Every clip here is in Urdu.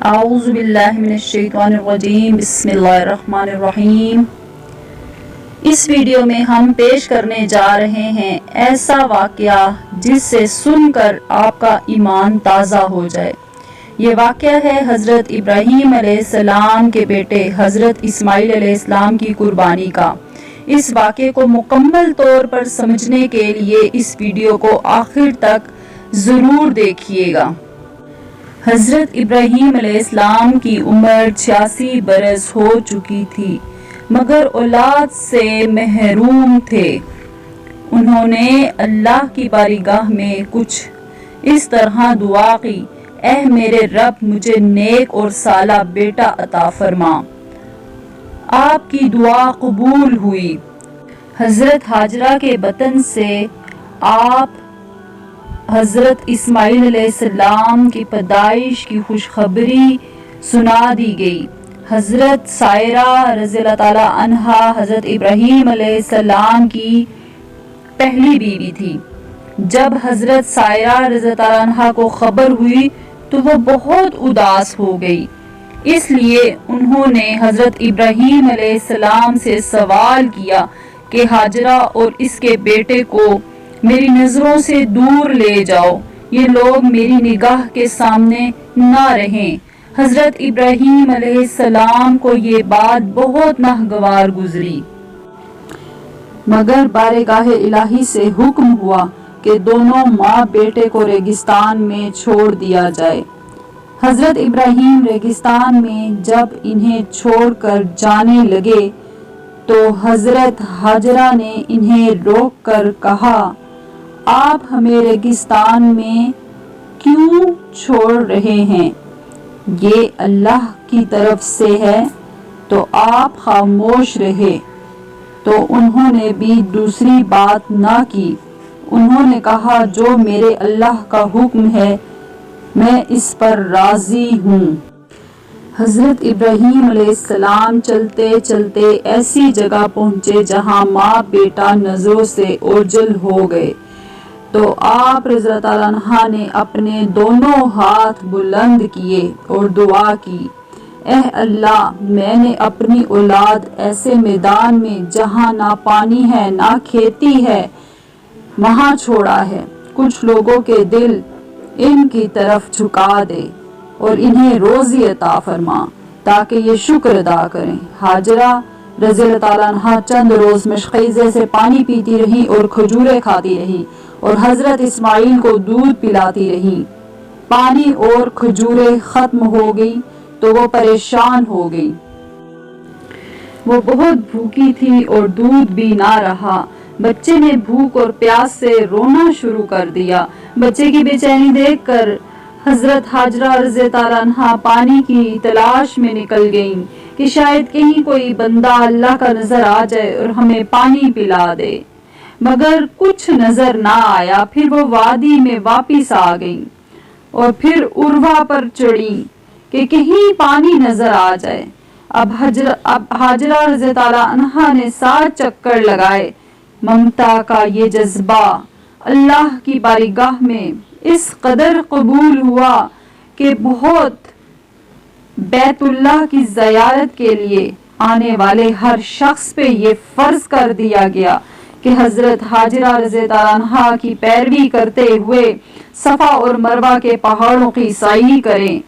اعوذ باللہ من الشیطان الرجیم بسم اللہ الرحمن الرحیم۔ اس ویڈیو میں ہم پیش کرنے جا رہے ہیں ایسا واقعہ جس سے سن کر آپ کا ایمان تازہ ہو جائے۔ یہ واقعہ ہے حضرت ابراہیم علیہ السلام کے بیٹے حضرت اسماعیل علیہ السلام کی قربانی کا۔ اس واقعے کو مکمل طور پر سمجھنے کے لیے اس ویڈیو کو آخر تک ضرور دیکھیے گا۔ حضرت ابراہیم علیہ السلام کی عمر 86 برس ہو چکی تھی مگر اولاد سے محروم تھے۔ انہوں نے اللہ کی بارگاہ میں کچھ اس طرح دعا کی، اے میرے رب مجھے نیک اور صالح بیٹا عطا فرما۔ آپ کی دعا قبول ہوئی۔ حضرت ہاجرہ کے بطن سے آپ حضرت اسماعیل علیہ السلام کی پیدائش کی خوشخبری سنا دی گئی۔ حضرت سائرہ رضی اللہ تعالی عنہا حضرت ابراہیم علیہ السلام کی پہلی بیوی تھی۔ جب حضرت سائرہ رضی اللہ تعالی عنہا کو خبر ہوئی تو وہ بہت اداس ہو گئی، اس لیے انہوں نے حضرت ابراہیم علیہ السلام سے سوال کیا کہ ہاجرہ اور اس کے بیٹے کو میری نظروں سے دور لے جاؤ، یہ لوگ میری نگاہ کے سامنے نہ رہیں۔ حضرت ابراہیم علیہ السلام کو یہ بات بہت ناگوار گزری، مگر بارگاہ الہی سے حکم ہوا کہ دونوں ماں بیٹے کو ریگستان میں چھوڑ دیا جائے۔ حضرت ابراہیم ریگستان میں جب انہیں چھوڑ کر جانے لگے تو حضرت ہاجرہ نے انہیں روک کر کہا، آپ ہمیں ریگستان میں کیوں چھوڑ رہے ہیں؟ یہ اللہ کی طرف سے ہے تو آپ خاموش رہے۔ تو انہوں نے بھی دوسری بات نہ کی۔ انہوں نے کہا، جو میرے اللہ کا حکم ہے میں اس پر راضی ہوں۔ حضرت ابراہیم علیہ السلام چلتے چلتے ایسی جگہ پہنچے جہاں ماں بیٹا نظروں سے اوجھل ہو گئے تو آپ رضی اللہ تعالیٰ عنہ نے اپنے دونوں ہاتھ بلند کیے اور دعا کی، اے اللہ میں نے اپنی اولاد ایسے میدان میں جہاں نہ پانی ہے نہ کھیتی ہے وہاں چھوڑا ہے۔ کچھ لوگوں کے دل ان کی طرف جھکا دے اور انہیں روزی عطا فرما تاکہ یہ شکر ادا کریں۔ ہاجرہ رضی اللہ تعالیٰ عنہ چند روز مشقیزے سے پانی پیتی رہی اور کھجوریں کھاتی رہی اور حضرت اسماعیل کو دودھ پلاتی رہی۔ پانی اور کھجوریں ختم ہو گئی تو وہ پریشان ہو گئی۔ وہ بہت بھوکی تھی اور دودھ بھی نہ رہا۔ بچے نے بھوک اور پیاس سے رونا شروع کر دیا۔ بچے کی بے چینی دیکھ کر حضرت ہاجرہ رضی تعالیٰ عنہا پانی کی تلاش میں نکل گئیں کہ شاید کہیں کوئی بندہ اللہ کا نظر آ جائے اور ہمیں پانی پلا دے، مگر کچھ نظر نہ آیا۔ پھر وہ وادی میں واپس آ گئیں اور پھر عروا پر چڑھیں کہ کہیں پانی نظر آ جائے۔ اب ہاجرہ رضی تعالیٰ عنہا نے 7 چکر لگائے۔ ممتا کا یہ جذبہ اللہ کی بارگاہ میں اس قدر قبول ہوا کہ بہت بیت اللہ کی زیارت کے لیے آنے والے ہر شخص پہ یہ فرض کر دیا گیا کہ حضرت ہاجرہ رضی تعالیٰ عنہا کی پیروی کرتے ہوئے صفا اور مروہ کے پہاڑوں کی سعی کریں۔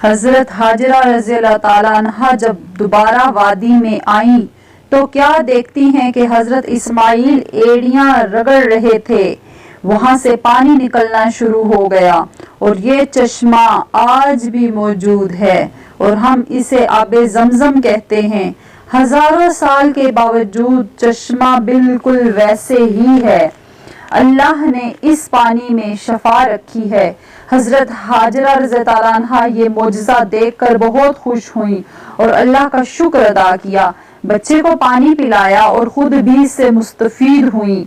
حضرت ہاجرہ رضی اللہ تعالیٰ عنہا جب دوبارہ وادی میں آئیں تو کیا دیکھتی ہیں کہ حضرت اسماعیل ایڑیاں رگڑ رہے تھے۔ وہاں سے پانی نکلنا شروع ہو گیا اور یہ چشمہ آج بھی موجود ہے اور ہم اسے آب زمزم کہتے ہیں۔ ہزاروں سال کے باوجود چشمہ بالکل ویسے ہی ہے۔ اللہ نے اس پانی میں شفا رکھی ہے۔ حضرت ہاجرہ رضی تعالیٰ عنہا یہ معجزہ دیکھ کر بہت خوش ہوئیں اور اللہ کا شکر ادا کیا۔ بچے کو پانی پلایا اور خود بھی اس سے مستفید ہوئیں۔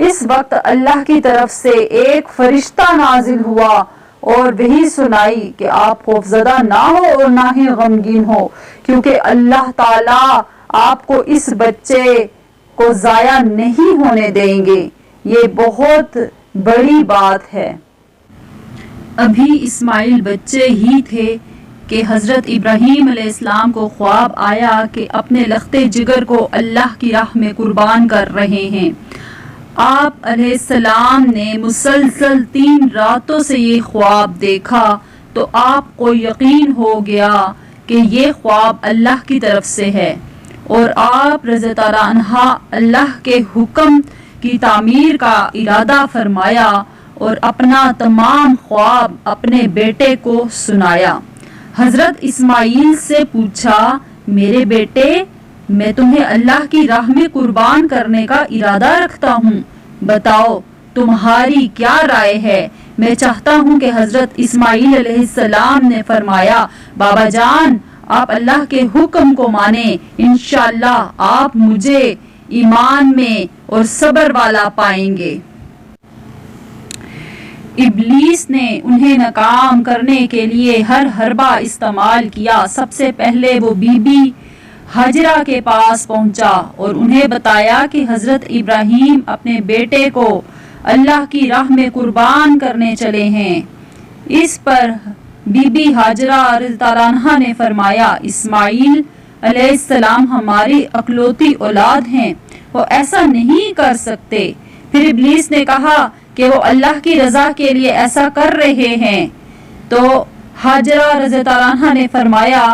اس وقت اللہ کی طرف سے ایک فرشتہ نازل ہوا اور وحی سنائی کہ آپ خوفزدہ نہ ہو اور نہ ہی غمگین ہو، کیونکہ اللہ تعالیٰ آپ کو اس بچے کو ضائع نہیں ہونے دیں گے۔ یہ بہت بڑی بات ہے۔ ابھی اسماعیل بچے ہی تھے کہ حضرت ابراہیم علیہ السلام کو خواب آیا کہ اپنے لخت جگر کو اللہ کی راہ میں قربان کر رہے ہیں۔ آپ علیہ السلام نے مسلسل 3 راتوں سے یہ خواب دیکھا تو آپ کو یقین ہو گیا کہ یہ خواب اللہ کی طرف سے ہے، اور آپ رضی اللہ عنہ اللہ کے حکم کی تعمیر کا ارادہ فرمایا اور اپنا تمام خواب اپنے بیٹے کو سنایا۔ حضرت اسماعیل سے پوچھا، میرے بیٹے، میں تمہیں اللہ کی راہ میں قربان کرنے کا ارادہ رکھتا ہوں، بتاؤ تمہاری کیا رائے ہے؟ میں چاہتا ہوں کہ حضرت اسماعیل علیہ السلام نے فرمایا، بابا جان، آپ اللہ کے حکم کو مانیں، انشاءاللہ آپ مجھے ایمان میں اور صبر والا پائیں گے۔ ابلیس نے انہیں ناکام کرنے کے لیے ہر حربہ استعمال کیا۔ سب سے پہلے وہ بی بی ہاجرہ کے پاس پہنچا اور انہیں بتایا کہ حضرت ابراہیم اپنے بیٹے کو اللہ کی راہ میں قربان کرنے چلے ہیں۔ اس پر بی بی ہاجرہ رضی اللہ عنہا نے فرمایا، اسماعیل علیہ السلام ہماری اکلوتی اولاد ہیں، وہ ایسا نہیں کر سکتے۔ پھر ابلیس نے کہا کہ وہ اللہ کی رضا کے لیے ایسا کر رہے ہیں، تو ہاجرہ رضی اللہ عنہا نے فرمایا،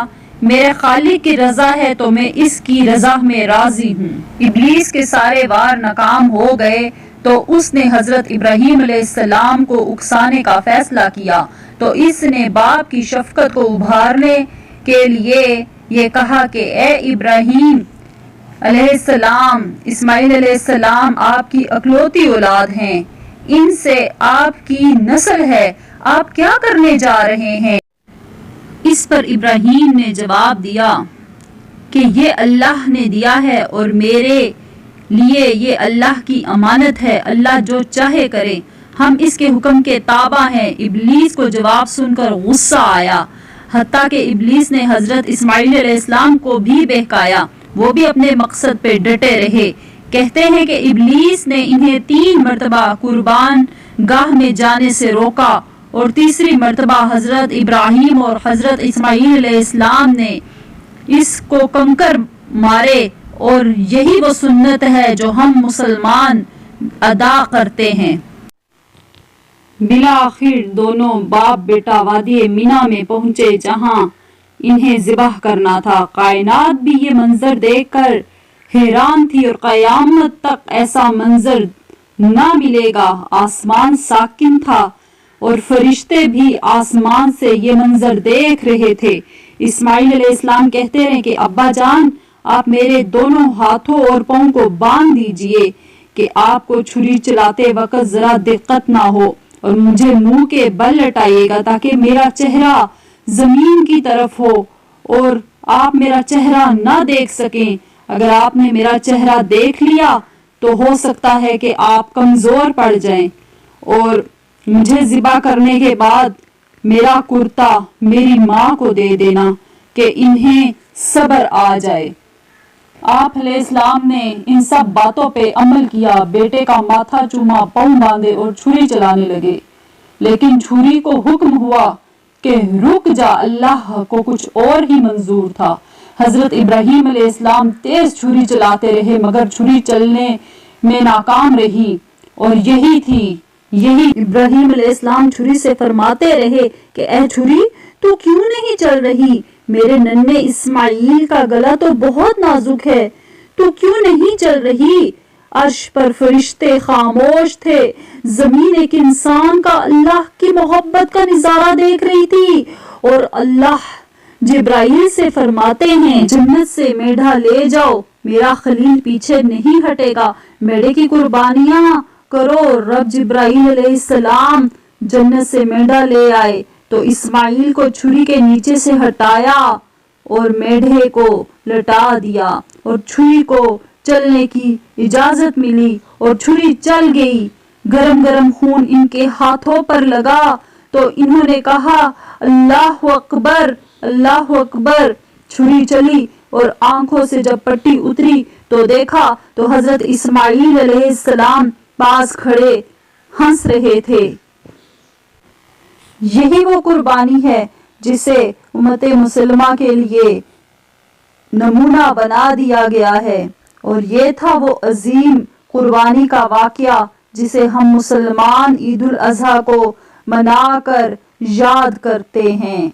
میرے خالق کی رضا ہے تو میں اس کی رضا میں راضی ہوں۔ ابلیس کے سارے وار ناکام ہو گئے تو اس نے حضرت ابراہیم علیہ السلام کو اکسانے کا فیصلہ کیا، تو اس نے باپ کی شفقت کو ابھارنے کے لیے یہ کہا کہ اے ابراہیم علیہ السلام، اسماعیل علیہ السلام آپ کی اکلوتی اولاد ہیں، ان سے آپ کی نسل ہے، آپ کیا کرنے جا رہے ہیں؟ اس پر ابراہیم نے جواب دیا کہ یہ اللہ نے دیا ہے اور میرے لیے یہ اللہ کی امانت ہے، اللہ جو چاہے کرے، ہم اس کے حکم کے تابع ہیں۔ ابلیس کو جواب سن کر غصہ آیا، حتیٰ کہ ابلیس نے حضرت اسماعیل علیہ السلام کو بھی بہکایا، وہ بھی اپنے مقصد پہ ڈٹے رہے۔ کہتے ہیں کہ ابلیس نے انہیں 3 مرتبہ قربان گاہ میں جانے سے روکا، اور تیسری مرتبہ حضرت ابراہیم اور حضرت اسماعیل علیہ السلام نے اس کو کنکر مارے، اور یہی وہ سنت ہے جو ہم مسلمان ادا کرتے ہیں۔ بالآخر دونوں باپ بیٹا وادی مینا میں پہنچے جہاں انہیں ذبح کرنا تھا۔ کائنات بھی یہ منظر دیکھ کر حیران تھی، اور قیامت تک ایسا منظر نہ ملے گا۔ آسمان ساکن تھا اور فرشتے بھی آسمان سے یہ منظر دیکھ رہے تھے۔ اسماعیل علیہ السلام کہتے رہے کہ ابا جان، آپ میرے دونوں ہاتھوں اور پاؤں کو باندھ دیجئے کہ آپ کو چھری چلاتے وقت ذرا دقت نہ ہو، اور مجھے منہ کے بل لٹائیے گا تاکہ میرا چہرہ زمین کی طرف ہو اور آپ میرا چہرہ نہ دیکھ سکیں۔ اگر آپ نے میرا چہرہ دیکھ لیا تو ہو سکتا ہے کہ آپ کمزور پڑ جائیں، اور مجھے ذبح کرنے کے بعد میرا کرتا میری ماں کو دے دینا کہ انہیں صبر آ جائے۔ آپ علیہ السلام نے ان سب باتوں پہ عمل کیا، بیٹے کا ماتھا چوما، پاؤں باندھے اور چھری چلانے لگے، لیکن چھری کو حکم ہوا کہ رک جا، اللہ کو کچھ اور ہی منظور تھا۔ حضرت ابراہیم علیہ السلام تیز چھری چلاتے رہے مگر چھری چلنے میں ناکام رہی، اور یہی ابراہیم علیہ السلام چھری سے فرماتے رہے کہ اے چھری، تو کیوں نہیں چل رہی؟ میرے ننھے اسماعیل کا گلا تو بہت نازک ہے، تو کیوں نہیں چل رہی؟ عرش پر فرشتے خاموش تھے، زمین ایک انسان کا اللہ کی محبت کا نظارہ دیکھ رہی تھی، اور اللہ جبرائیل سے فرماتے ہیں، جنت سے میڈھا لے جاؤ، میرا خلیل پیچھے نہیں ہٹے گا، میڈے کی قربانیاں کرو۔ رب جبرائیل علیہ السلام جنت سے میڈھا لے آئے تو اسماعیل کو چھری کے نیچے سے ہٹایا اور میڈھے کو لٹا دیا، اور چھری کو چلنے کی اجازت ملی اور چھری چل گئی۔ گرم گرم خون ان کے ہاتھوں پر لگا تو انہوں نے کہا، اللہ اکبر، اللہ اکبر۔ چھری چلی اور آنکھوں سے جب پٹی اتری تو دیکھا تو حضرت اسماعیل علیہ السلام پاس کھڑے ہنس رہے تھے۔ یہی وہ قربانی ہے جسے امت مسلمہ کے لیے نمونہ بنا دیا گیا ہے، اور یہ تھا وہ عظیم قربانی کا واقعہ جسے ہم مسلمان عید الاضحیٰ کو منا کر یاد کرتے ہیں۔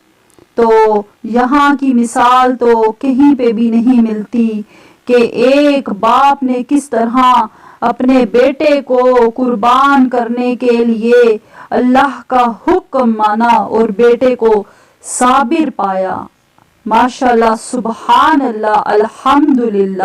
تو یہاں کی مثال تو کہیں پہ بھی نہیں ملتی کہ ایک باپ نے کس طرح اپنے بیٹے کو قربان کرنے کے لیے اللہ کا حکم مانا اور بیٹے کو صابر پایا۔ ماشاءاللہ، سبحان اللہ، الحمدللہ۔